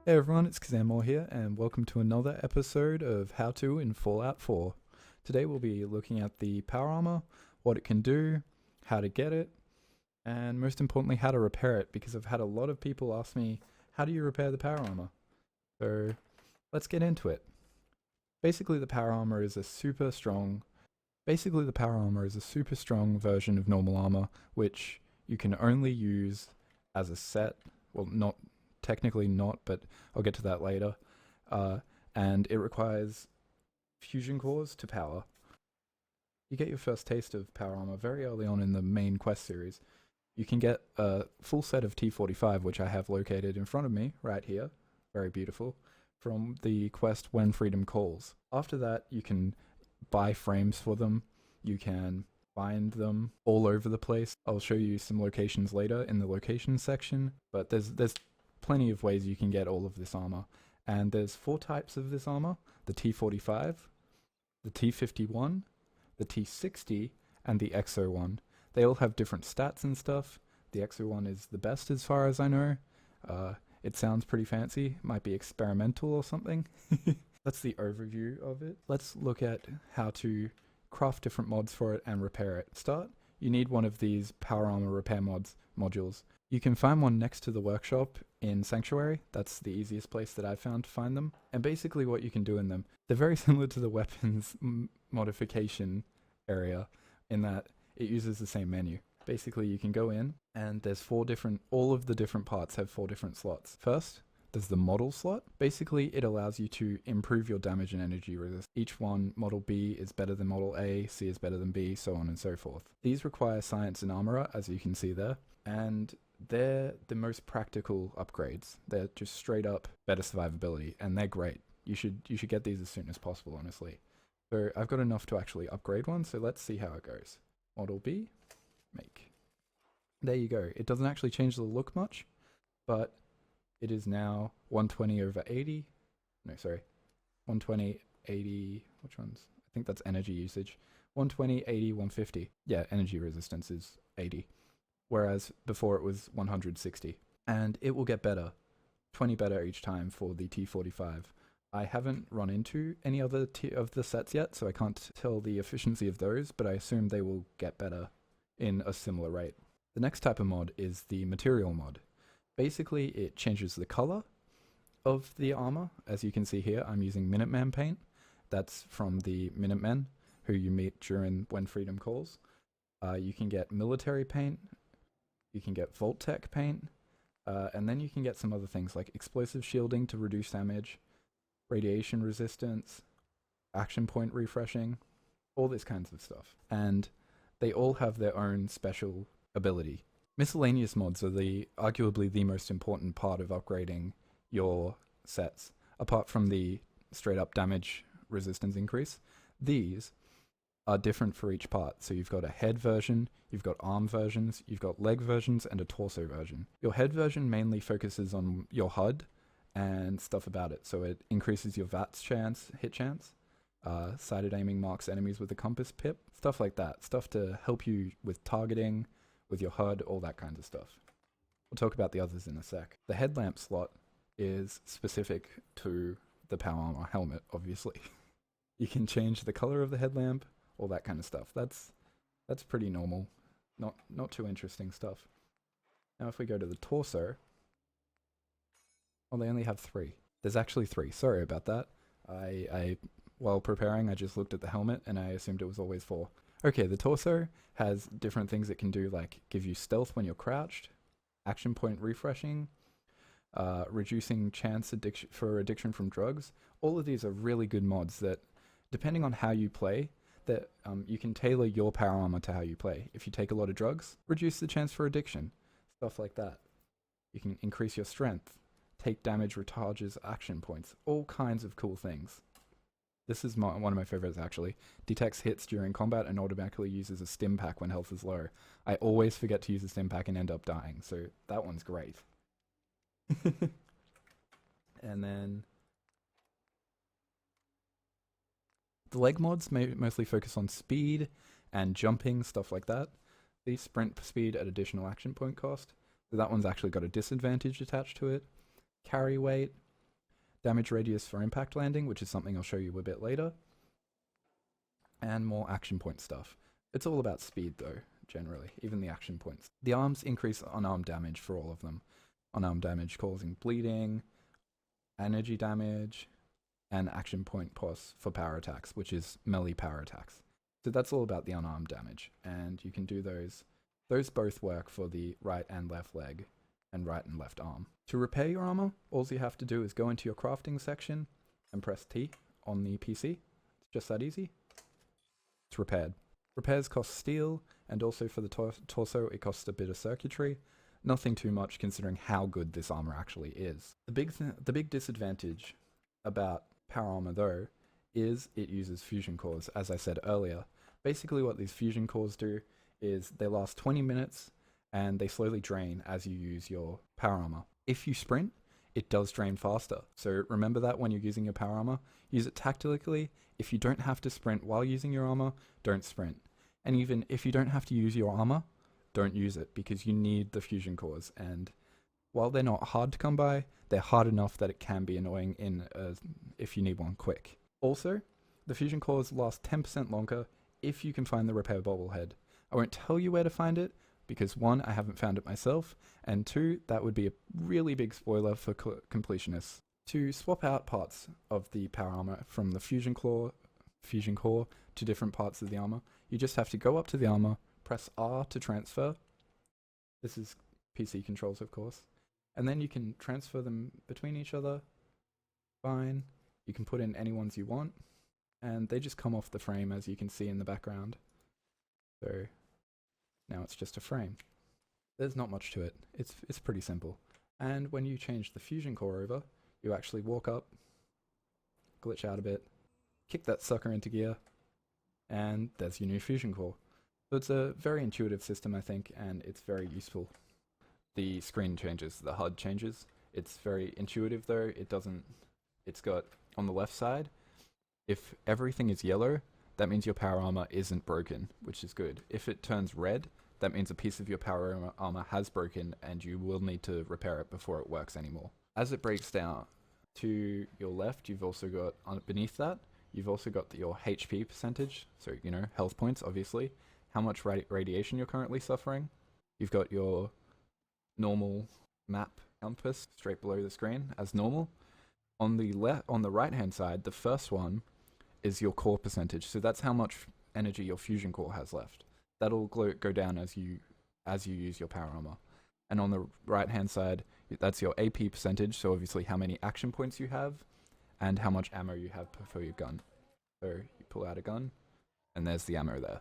Hey everyone, it's Kazanmor here, and welcome to another episode of How To in Fallout 4. Today we'll be looking at the power armor, what it can do, how to get it, and most importantly, how to repair it, because I've had a lot of people ask me, how do you repair the power armor? So let's get into it. Basically, the power armor is a super strong version of normal armor, which you can only use as a set. Well, not technically not, but I'll get to that later. Uh, and it requires fusion cores to power. You get your first taste of power armor very early on in the main quest series. You can get a full set of T45, which I have located in front of me right here, very beautiful, from the quest When Freedom Calls. After that, you can buy frames for them. You can find them all over the place. I'll show you some locations later in the location section, but there's plenty of ways you can get all of this armor. And there's 4 types of this armor: the T45, the T51, the T60, and the XO1. They all have different stats and stuff. The XO1 is the best as far as I know. It sounds pretty fancy, might be experimental or something. That's the overview of it. Let's look at how to craft different mods for it and repair it. Start, you need one of these power armor repair modules. You can find one next to the workshop in Sanctuary. That's the easiest place that I've found to find them. And basically what you can do in them, they're very similar to the weapons modification area in that it uses the same menu. Basically you can go in and there's all of the different parts have 4 different slots. First, there's the model slot. Basically, it allows you to improve your damage and energy resist. Each one, model B is better than model A, C is better than B, so on and so forth. These require science and armorer, as you can see there, and they're the most practical upgrades. They're just straight up better survivability, and they're great. You should get these as soon as possible, honestly. So I've got enough to actually upgrade one, so let's see how it goes. Model B, make. There you go. It doesn't actually change the look much, but it is now 120 over 80. No, sorry. 120, 80. Which ones? I think that's energy usage. 120, 80, 150. Yeah, energy resistance is 80. Whereas before it was 160. And it will get better. 20 better each time for the T45. I haven't run into any other of the sets yet, so I can't tell the efficiency of those, but I assume they will get better in a similar rate. The next type of mod is the material mod. Basically, it changes the color of the armor. As you can see here, I'm using Minuteman paint. That's from the Minutemen, who you meet during When Freedom Calls. You can get military paint, you can get Vault-Tec paint, and then you can get some other things like explosive shielding to reduce damage, radiation resistance, action point refreshing, all this kinds of stuff. And they all have their own special ability. Miscellaneous mods are arguably the most important part of upgrading your sets, apart from the straight up damage resistance increase. These are different for each part. So you've got a head version, you've got arm versions, you've got leg versions, and a torso version. Your head version mainly focuses on your HUD and stuff about it. So it increases your VATS chance, hit chance. Sighted aiming marks enemies with a compass pip, stuff like that. Stuff to help you with targeting, with your HUD, all that kinds of stuff. We'll talk about the others in a sec. The headlamp slot is specific to the power armor helmet, obviously. You can change the color of the headlamp, all that kind of stuff. That's pretty normal. Not too interesting stuff. Now if we go to the torso, well, they only have 3. There's actually 3. Sorry about that. While preparing, I just looked at the helmet and I assumed it was always 4. Okay, the torso has different things it can do, like give you stealth when you're crouched, action point refreshing, reducing chance addiction from drugs. All of these are really good mods that, depending on how you play, that you can tailor your power armor to how you play. If you take a lot of drugs, reduce the chance for addiction, stuff like that. You can increase your strength, take damage recharges action points, all kinds of cool things. This is one of my favorites, actually. Detects hits during combat and automatically uses a stim pack when health is low. I always forget to use a stim pack and end up dying, so that one's great. And then the leg mods mostly focus on speed and jumping, stuff like that. The sprint speed at additional action point cost. So that one's actually got a disadvantage attached to it. Carry weight, damage radius for impact landing, which is something I'll show you a bit later, and more action point stuff. It's all about speed though, generally, even the action points. The arms increase unarmed damage for all of them. Unarmed damage causing bleeding, energy damage, and action point pos for power attacks, which is melee power attacks. So that's all about the unarmed damage, and you can do those. Those both work for the right and left leg and right and left arm. To repair your armor, all you have to do is go into your crafting section and press T on the PC. It's just that easy. It's repaired. Repairs cost steel, and also for the torso it costs a bit of circuitry. Nothing too much considering how good this armor actually is. The big disadvantage about power armor though is it uses fusion cores, as I said earlier. Basically what these fusion cores do is they last 20 minutes and they slowly drain as you use your power armor. If you sprint, it does drain faster. So remember that when you're using your power armor, use it tactically. If you don't have to sprint while using your armor, don't sprint. And even if you don't have to use your armor, don't use it because you need the fusion cores. And while they're not hard to come by, they're hard enough that it can be annoying if you need one quick. Also, the fusion cores last 10% longer if you can find the repair bobblehead. I won't tell you where to find it because 1, I haven't found it myself, and 2, that would be a really big spoiler for completionists. To swap out parts of the power armor from the fusion core to different parts of the armor, you just have to go up to the armor, press R to transfer. This is PC controls, of course. And then you can transfer them between each other. Fine. You can put in any ones you want, and they just come off the frame as you can see in the background. So now it's just a frame. There's not much to it. It's pretty simple. And when you change the fusion core over, you actually walk up, glitch out a bit, kick that sucker into gear, and there's your new fusion core. So it's a very intuitive system, I think, and it's very useful. The screen changes, the HUD changes. It's very intuitive though. It's got on the left side, if everything is yellow, that means your power armor isn't broken, which is good. If it turns red, that means a piece of your power armor has broken and you will need to repair it before it works anymore. As it breaks down to your left, you've also got, beneath that, you've also got your HP percentage, so you know, health points obviously, how much radiation you're currently suffering. You've got your normal map compass straight below the screen as normal. On the right hand side, the first one is your core percentage, so that's how much energy your fusion core has left. That'll go down as you use your power armor. And on the right hand side, that's your AP percentage, so obviously how many action points you have and how much ammo you have for your gun. So you pull out a gun and there's the ammo there.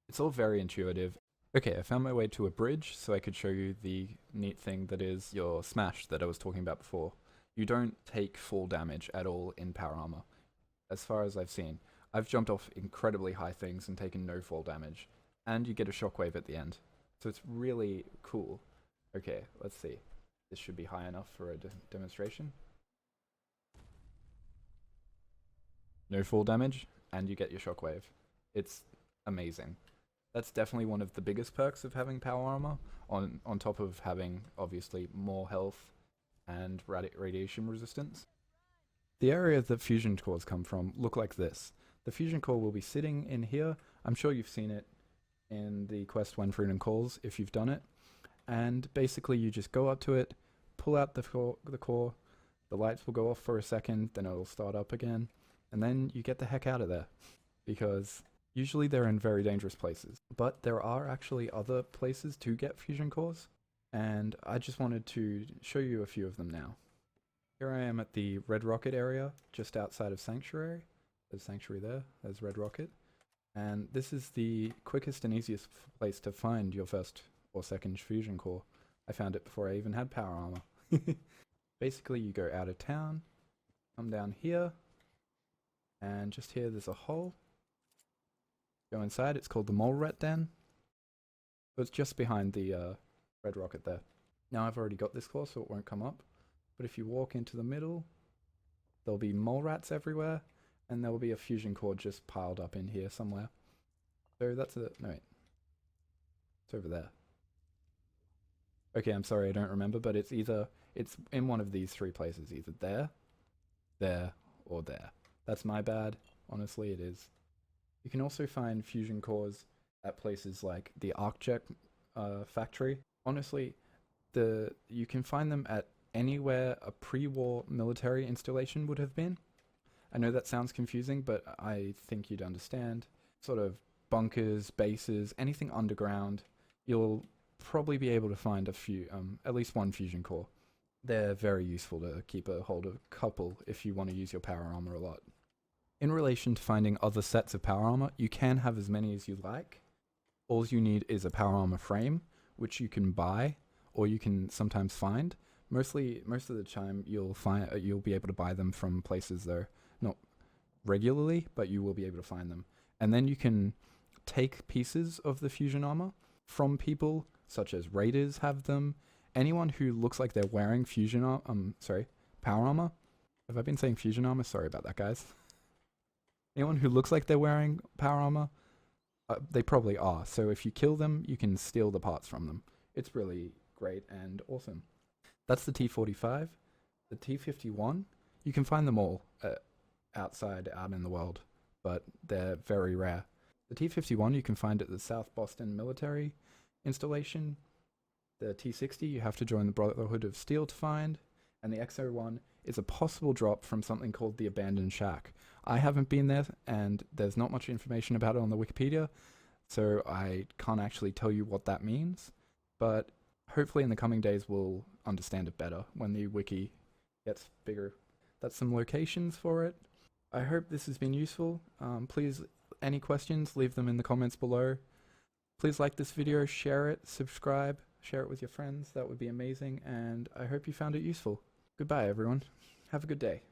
It's all very intuitive. Okay, I found my way to a bridge so I could show you the neat thing that is your smash that I was talking about before. You don't take full damage at all in power armor. As far as I've seen, I've jumped off incredibly high things and taken no fall damage, and you get a shockwave at the end. So it's really cool. Okay, let's see. This should be high enough for a demonstration. No fall damage, and you get your shockwave. It's amazing. That's definitely one of the biggest perks of having power armor, on top of having, obviously, more health and radiation resistance. The area that fusion cores come from look like this. The fusion core will be sitting in here. I'm sure you've seen it in the quest When Freedom Calls if you've done it. And basically you just go up to it, pull out the core, the lights will go off for a second, then it'll start up again, and then you get the heck out of there. Because usually they're in very dangerous places. But there are actually other places to get fusion cores, and I just wanted to show you a few of them now. Here I am at the Red Rocket area, just outside of Sanctuary. There's Sanctuary there, there's Red Rocket. And this is the quickest and easiest place to find your first or second fusion core. I found it before I even had power armor. Basically you go out of town, come down here, and just here there's a hole. Go inside, it's called the Mole Rat Den. So it's just behind the Red Rocket there. Now I've already got this core so it won't come up. But if you walk into the middle, there'll be mole rats everywhere, and there will be a fusion core just piled up in here somewhere. So that's no wait. It's over there. Okay, I'm sorry, I don't remember, but it's in one of these three places, either there, there or there. That's my bad. Honestly, it is. You can also find fusion cores at places like the ArcJet factory. Honestly, you can find them at anywhere a pre-war military installation would have been. I know that sounds confusing, but I think you'd understand. Sort of bunkers, bases, anything underground, you'll probably be able to find a few, at least one fusion core. They're very useful to keep a hold of a couple if you want to use your power armor a lot. In relation to finding other sets of power armor, you can have as many as you like. All you need is a power armor frame, which you can buy, or you can sometimes find. Most of the time, you'll be able to buy them from places though, not regularly, but you will be able to find them. And then you can take pieces of the fusion armor from people, such as raiders have them. Anyone who looks like they're wearing power armor. Have I been saying fusion armor? Sorry about that, guys. Anyone who looks like they're wearing power armor, they probably are. So if you kill them, you can steal the parts from them. It's really great and awesome. That's the T-45. The T-51, you can find them all out in the world, but they're very rare. The T-51 you can find at the South Boston military installation. The T-60 you have to join the Brotherhood of Steel to find. And the X-01 is a possible drop from something called the Abandoned Shack. I haven't been there, and there's not much information about it on the Wikipedia, so I can't actually tell you what that means. But hopefully in the coming days we'll understand it better when the wiki gets bigger. That's some locations for it. I hope this has been useful. Please, any questions, leave them in the comments below. Please like this video, share it, subscribe, share it with your friends. That would be amazing, and I hope you found it useful. Goodbye, everyone. Have a good day.